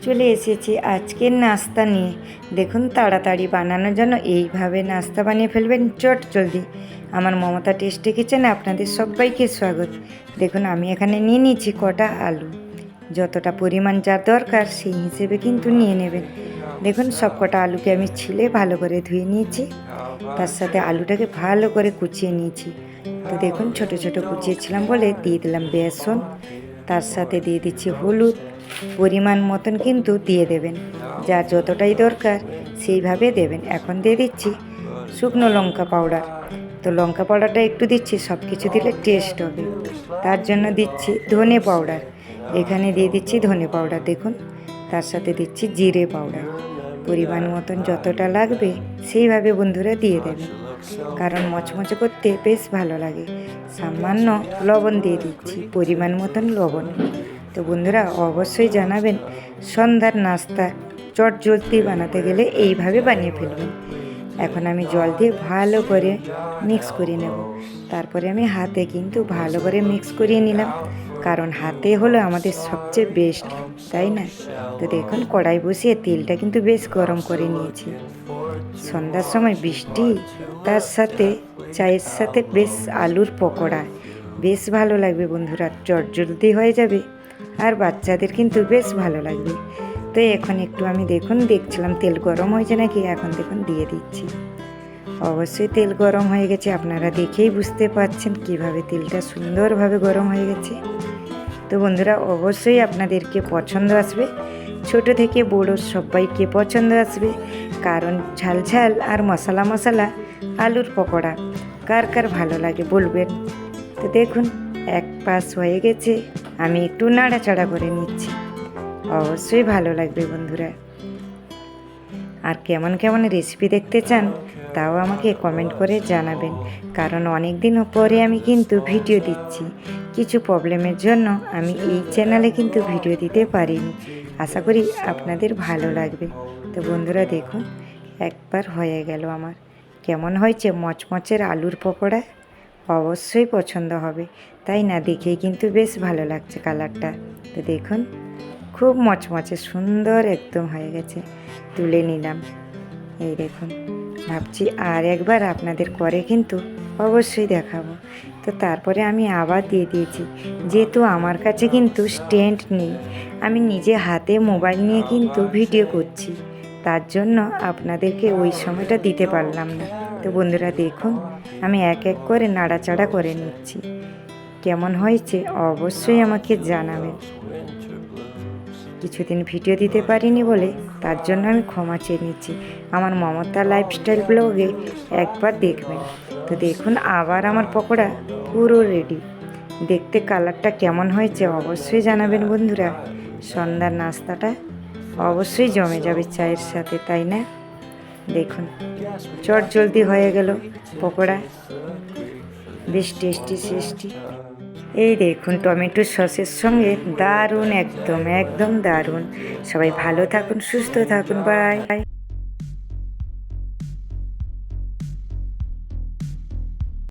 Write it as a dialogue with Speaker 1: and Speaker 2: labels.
Speaker 1: চলে এসেছি আজকের নাস্তা নিয়ে। দেখুন, তাড়াতাড়ি বানানোর জন্য এইভাবে নাস্তা বানিয়ে ফেলবেন চট জলদি। আমার মমতা টেস্টি কিচেনে আপনাদের সবাইকে স্বাগত। দেখুন, আমি এখানে নিয়ে নিয়েছি কটা আলু। যতটা পরিমাণ যা দরকার সেই হিসেবে কিন্তু নিয়ে নেবেন। দেখুন, সব কটা আলুকে আমি ছিলে ভালো করে ধুয়ে নিয়েছি। তার সাথে আলুটাকে ভালো করে কুচিয়ে নিয়েছি। তো দেখুন, ছোট ছোট কুচিয়েছিলাম বলে দিয়ে দিলাম বেসন। তার সাথে দিয়ে দিচ্ছি হলুদ। পরিমাণ মতন কিন্তু দিয়ে দেবেন, যার যতটাই দরকার সেইভাবে দেবেন। এখন দিয়ে দিচ্ছি শুকনো লঙ্কা পাউডার। তো লঙ্কা পাউডারটা একটু দিচ্ছি, সব কিছু দিলে টেস্ট হবে। তার জন্য দিচ্ছি ধনে পাউডার। এখানে দিয়ে দিচ্ছি ধনে পাউডার। দেখুন, তার সাথে দিচ্ছি জিরে পাউডার। পরিমাণ মতন যতটা লাগবে সেইভাবে বন্ধুরা দিয়ে দেবেন, কারণ মচমচে করতে বেশ ভালো লাগে। সামান্য লবণ দিয়ে দিচ্ছি, পরিমাণ মতন লবণ। তো বন্ধুরা অবশ্যই জানাবেন, সন্ধ্যার নাস্তা চট জলদি বানাতে গেলে এইভাবে বানিয়ে ফেলবেন। এখন আমি জল দিয়ে ভালো করে মিক্স করে নেব। তারপরে আমি হাতে কিন্তু ভালো করে মিক্স করিয়ে নিলাম, কারণ হাতে হলো আমাদের সবচেয়ে বেস্ট, তাই না? তো দেখুন, কড়াই বসিয়ে তেলটা কিন্তু বেশ গরম করে নিয়েছি। সন্ধ্যার সময় বৃষ্টি, তার সাথে চায়ের সাথে বেশ আলুর পকোড়া বেশ ভালো লাগবে বন্ধুরা, চটজলদি হয়ে যাবে আর বাচ্চাদের কিন্তু বেশ ভালো লাগবে। তো এখন একটু আমি দেখছিলাম তেল গরম হয়েছে নাকি। এখন দেখুন দিয়ে দিচ্ছি। অবশ্যই তেল গরম হয়ে গেছে, আপনারা দেখেই বুঝতে পারছেন কিভাবে তেলটা সুন্দরভাবে গরম হয়ে গেছে। তো বন্ধুরা অবশ্যই আপনাদেরকে পছন্দ আসবে, ছোট থেকে বড় সবাইকে পছন্দ আসবে, কারণ ঝাল ঝাল আর মশলা মশলা আলুর পকোড়া কার কার ভালো লাগে বলবেন। তো দেখুন, এক পাশ হয়ে গেছে, আমি একটু নাড়াচাড়া করে নিচ্ছি। অবশ্যই ভালো লাগবে বন্ধুরা। আর কেমন কেমন রেসিপি দেখতে চান তাও আমাকে কমেন্ট করে জানাবেন, কারণ অনেক দিন পরে আমি কিন্তু ভিডিও দিচ্ছি। কিছু প্রবলেমের জন্য আমি এই চ্যানেলে কিন্তু ভিডিও দিতে পারিনি। আশা করি আপনাদের ভালো লাগবে। তো বন্ধুরা দেখুন, একবার হয়ে গেল আমার। কেমন হয়েছে মচমচের আলুর পকোড়া? অবশ্যই পছন্দ হবে, তাই না? দেখেই কিন্তু বেশ ভালো লাগছে কালারটা। তো দেখুন, খুব মচমচে সুন্দর একদম হয়ে গেছে। তুলে নিলাম। এই দেখুন, ভাবছি আর একবার আপনাদের করে কিন্তু অবশ্যই দেখাবো। তো তারপরে আমি আবার দিয়ে দিয়েছি, যেহেতু আমার কাছে কিন্তু স্ট্যান্ড নেই, আমি নিজে হাতে মোবাইল নিয়ে কিন্তু ভিডিও করছি, তার জন্য আপনাদেরকে ওই সময়টা দিতে পারলাম না। তো বন্ধুরা দেখুন, আমি এক এক করে নাড়াচাড়া করে নিচ্ছি। কেমন হয়েছে অবশ্যই আমাকে জানাবেন। কিছুদিন ভিডিও দিতে পারিনি বলে তার জন্য আমি ক্ষমা চেয়ে নিচ্ছি। আমার মমতা লাইফস্টাইল ব্লগে একবার দেখবেন। তো দেখুন, আবার আমার পকোড়া পুরো রেডি। দেখতে কালারটা কেমন হয়েছে অবশ্যই জানাবেন বন্ধুরা। সন্ধ্যার নাস্তাটা অবশ্যই জমে যাবে চায়ের সাথে, তাই না? দেখুন, চট জলদি হয়ে গেল পকোড়া, বেশ টেস্টি। এই দেখুন, টমেটো সসের সঙ্গে দারুণ, একদম একদম দারুণ। সবাই ভালো থাকুন, সুস্থ থাকুন, বাই।